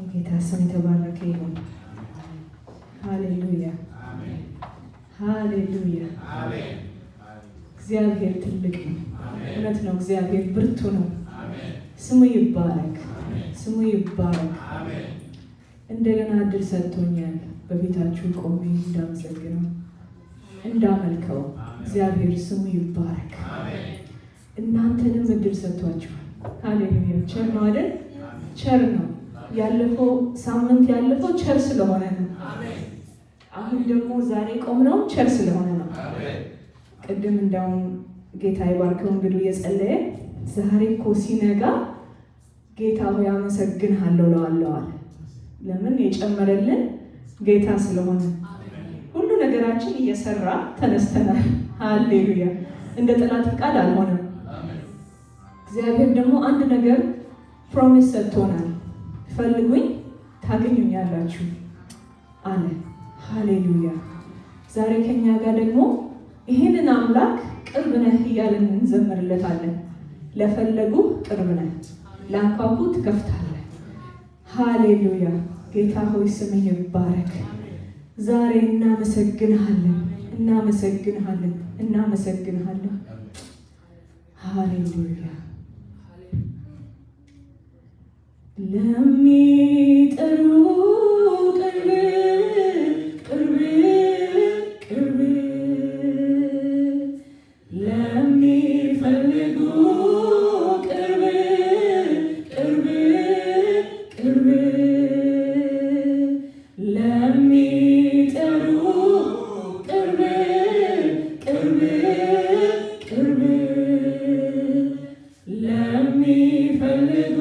ጌታ ስም የተባረከ ይሁን። ሃሌሉያ ሃሌሉያ። እግዚአብሔር ትልቅ ነው። እውነት ነው። እግዚአብሔር ብርቱ ነው። ስሙ ይባረክ፣ ስሙ ይባረክ። እንደገና እድል ሰጥቶኛል በቤታችሁ ቆሜ እንዳመሰግነው እንዳመልከው። እግዚአብሔር ስሙ ይባረክ። እናንተንም እድል ሰጥቷችኋል። ሃሌሉያ። ቸር ነው አይደል? ቸር ነው። ያለፈው ሳምንት ያለፈው ቸር ስለሆነ ነው። አሁን ደግሞ ዛሬ ቆምነው ቸር ስለሆነ ነው። ቅድም እንዳውም ጌታ ይባርከው እንግዲህ የጸለየ ዛሬ እኮ ሲነጋ ጌታ ሆይ አመሰግንሃለሁ እለዋለሁ። ለምን? የጨመረልን ጌታ ስለሆነ ሁሉ ነገራችን እየሰራ ተነስተናል። ሃሌሉያ። እንደ ጠላት ፍቃድ አልሆነም። እግዚአብሔር ደግሞ አንድ ነገር ፕሮሚስ ሰጥቶናል። ፈልጉኝ ታገኙኛላችሁ አለ። ሃሌሉያ። ዛሬ ከኛ ጋር ደግሞ ይህንን አምላክ ቅርብ ነህ እያለን እንዘምርለታለን። ለፈለጉ ቅርብ ነህ፣ ላንኳኩ ትከፍታለህ። ሃሌሉያ። ጌታ ሆይ ስምህ ይባረክ። ዛሬ እናመሰግንሃለን፣ እናመሰግንሃለን፣ እናመሰግንሃለን። ሃሌሉያ። ለሚጠሩ ቅርብ ቅርብ ቅርብ፣ ለሚፈልጉ ቅርብ ቅርብ ቅርብ፣ ለሚጠሩ ቅርብ ቅርብ ቅርብ፣ ለሚፈልጉ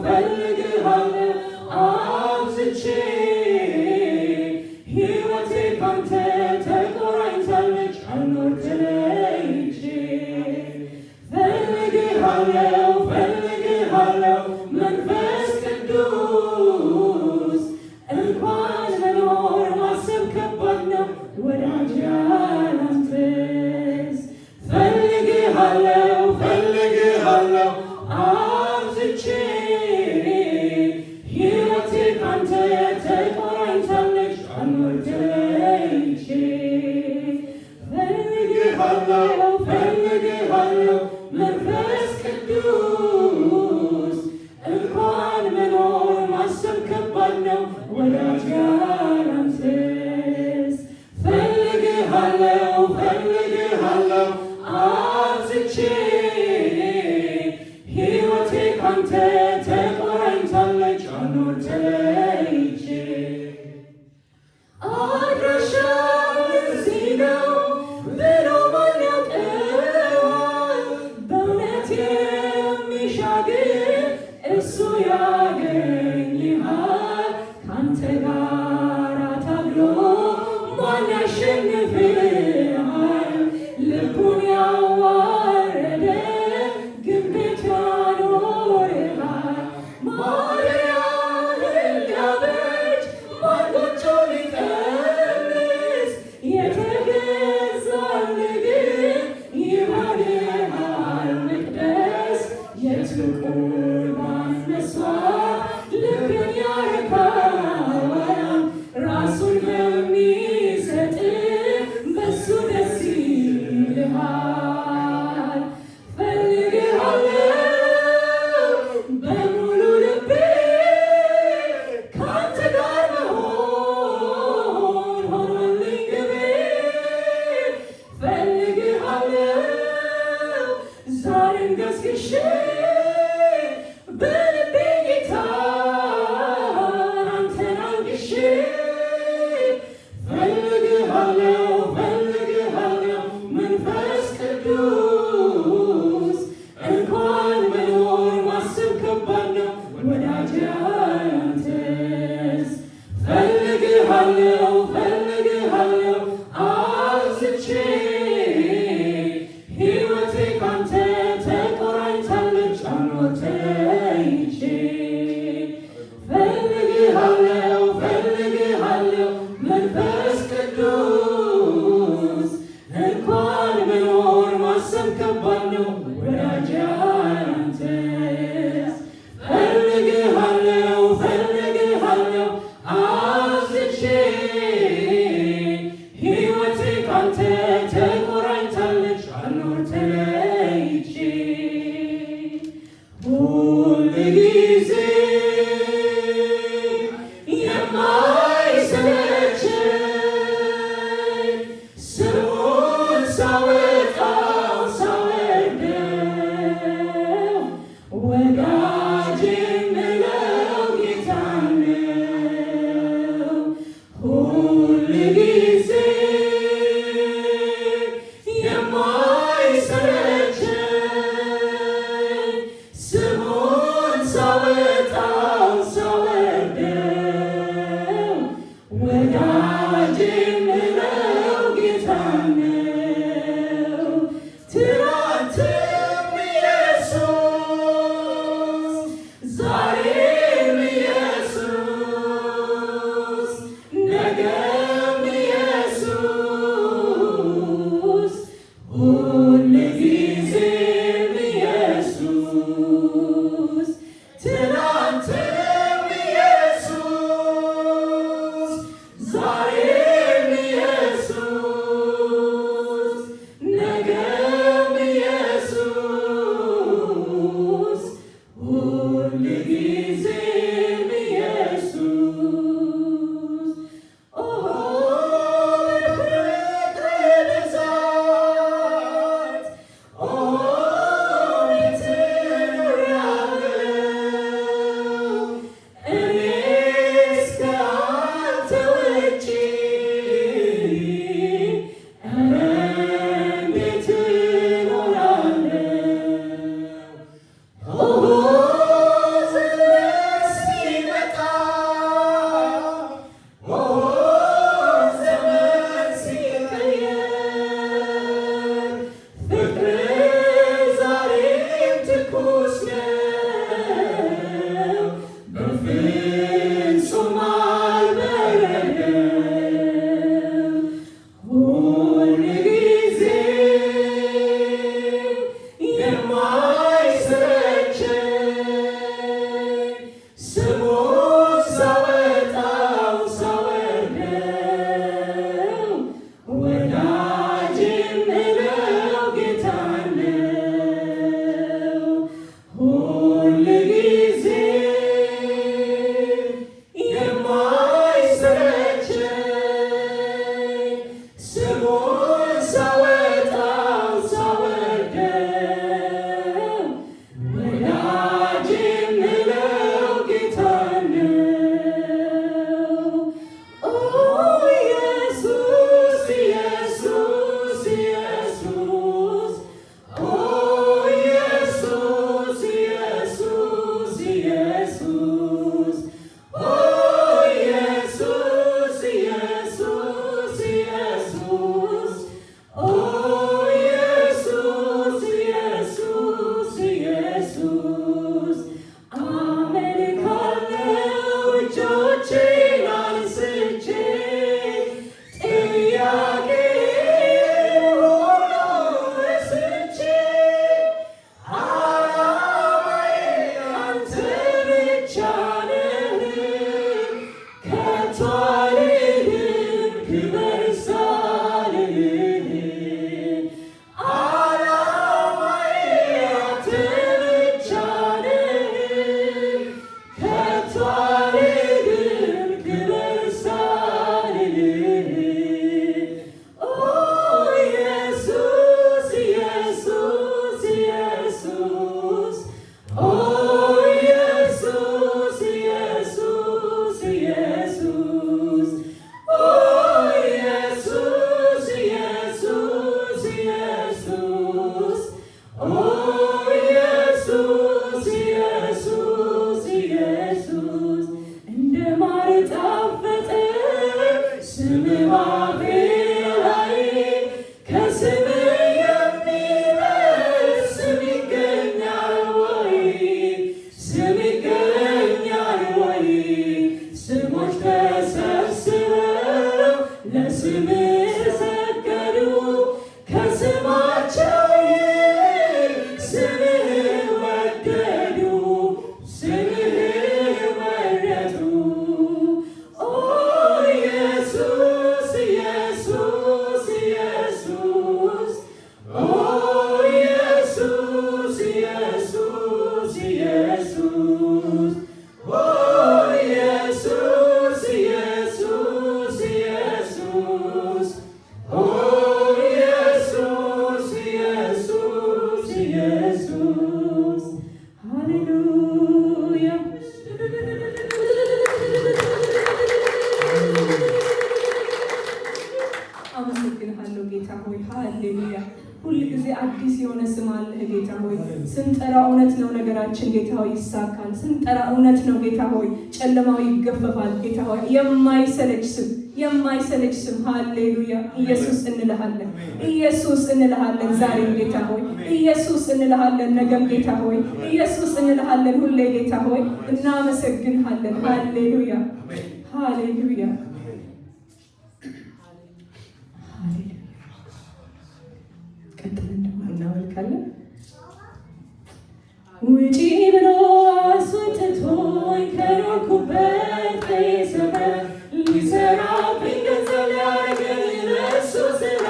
ፈልግሃለሁ አብዝቼ ተለይቼ አድራሻው እዚህ ነው ብሎ ማን ያውቀዋል? በእውነት የሚሻ ግን እሱ ያገኝሃል። ካንተ ጋር ታግሎ ማን ያሸንፍሃል? ልቡን ያዋረደ ግን ቤቱ ያኖርሃል። ማደሪያህን ሊያበራ ስምህ ሰገዱ ከስማቸው ስምህ ወደዱ ስምህ መረጡ ኦ ኢየሱስ ኢየሱስ ኢየሱስ ኦ ኢየሱስ ኢየሱስ ኢየሱስ ኦ ኢየሱስ ኢየሱስ ኢየሱስ ኦ ኢየሱስ ኢየሱስ ኢየሱስ ሃሌሉያ አመሰግንሃለሁ ጌታ ሆይ ሃሌሉያ ሁል ጊዜ አዲስ የሆነ ስም አለህ ጌታ ሆይ ስንጠራ እውነት ነው ነገራችን ጌታ ሆይ ይሳካል ስንጠራ እውነት ነው ጌታ ሆይ ጨለማው ይገፈፋል ጌታ ሆይ የማይሰለች ስም ሃሌሉያ ኢየሱስ እንልሃለን ዛሬም ጌታ ሆይ ኢየሱስ እንልሃለን ነገም ጌታ ሆይ ኢየሱስ እንልሃለን ሁሌ ጌታ ሆይ እናመሰግንሃለን ሃሌሉያ ሃሌሉያ ቀጥለን ደግሞ እናመልካለን ውጪ ብሎ አስወጥቶኝ ከኖርኩበት ከሰፈር ሊሰራብኝ ገንዘብ ሊያደርገኝ ለእሱ ስራ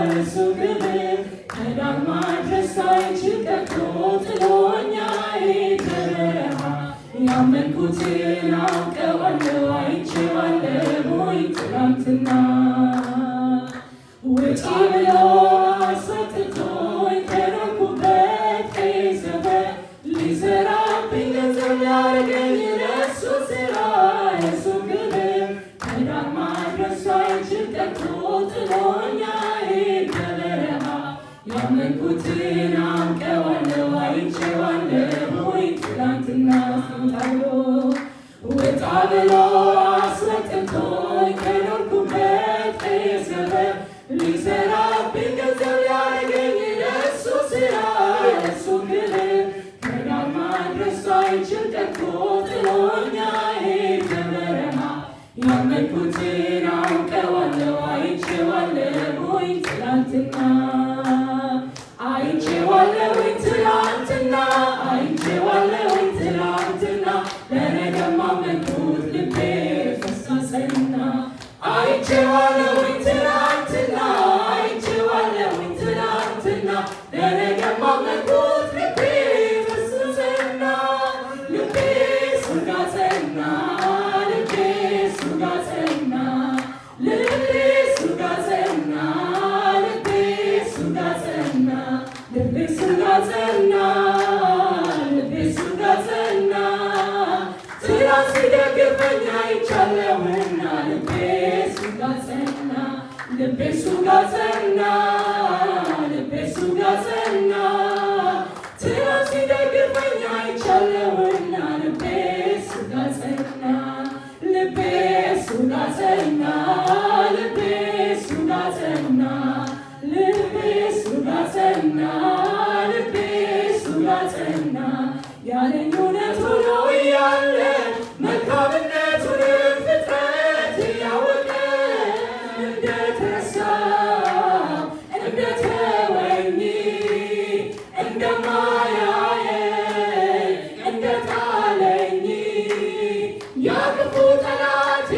ለእሱ ክብር ከዳር ማድረስ ሳይችል ቀርቶ ጥሎኝ ከበረሃ ያመንኩትን አውቀዋለሁ አይቼዋለሁኝ ትናንትና ውጪ ብሎ አስወጥቶኝ ከኖርኩበት ከሰፈር ሊሰራብኝ ገንዘብ ሊያደርገኝ ለእሱ ስራ ለእሱ ክብር ከዳር ማድረስ ሳይችል ቀርቶ ጥሎኝ ከበረሃ ያመንኩትን አውቀዋለሁ አይቼዋለሁኝ ትናንትና ውጣ ብሎ አስወጥቶኝ ከኖርኩበት ከሰፈር ሊሰራብኝ ገንዘብ ሊያደርገኝ ለእሱ ስራ ለእሱ ክብር ከዳር ማድረስ ሳይችል ቀርቶ ጥሎኝ ከበረሃ ያመንኩትን አውቀዋለሁ አይቼዋለሁኝ ትናንትና አይቼዋለሁኝ ትናንትና አይቼዋለሁኝ ትናንትና ለነገም አመንኩት ልቤ ፈሰሰና አይቼዋለሁኝ ትናንትና አይቼዋለሁኝ ትናንትና ለነገም አመንኩት ልቤ ፈሰሰና ልቤ እሱ ጋር ጸና ልቤ እሱ ጋር ጸና ልቤ እሱ ጋር ጸና ልቤ እሱ ጋር ጸና ልቤ እሱ ጋር ጸና ልቤ እሱ ጋር ጸና ትናንት ሲደግፈኝ አይቻለሁና ልቤ እሱ ጋር ጸና ልቤ እሱ ጋር ጸና ልቤ እሱ ጋር ጸና ትናንት ሲደግፈኝ አይቻለሁና ልቤ እሱ ጋር ጸና ልቤ እሱ ጋር ጸና ልቤ እሱ ጋር ጸና ልቤ እሱ ጋር ጸና ልቤ እሱ ጋር ጸና ያለኝ እውነት ሆኖ እያለ መልካምነቱን ፍጥረት እያወቀ እንደተረሳው እንደተወኝ እንደማያየኝ እንደጣለኝ ያ ክፉ ጠላቴ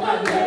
Amen.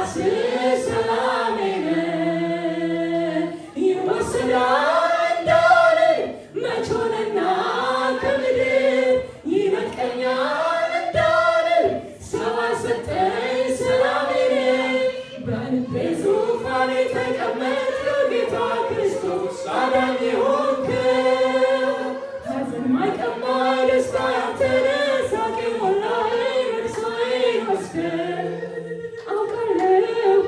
ሰላሜ ይወሰዳል እንዳልል መች ሆነና ከምድር ይነጥቀኛል እንዳልል ሰው አልሰጠኝ ሰላሜን በልቤ ዙፋን የተቀመጥከው ጌታ ክርስቶስ አዳኝ ሆንከው ሐዘን ማይቀማ ደስታ ያንተ ነህ ሳቅ ሞላኸኝ ልቅሶዬን ወስደህ አውቃለሁ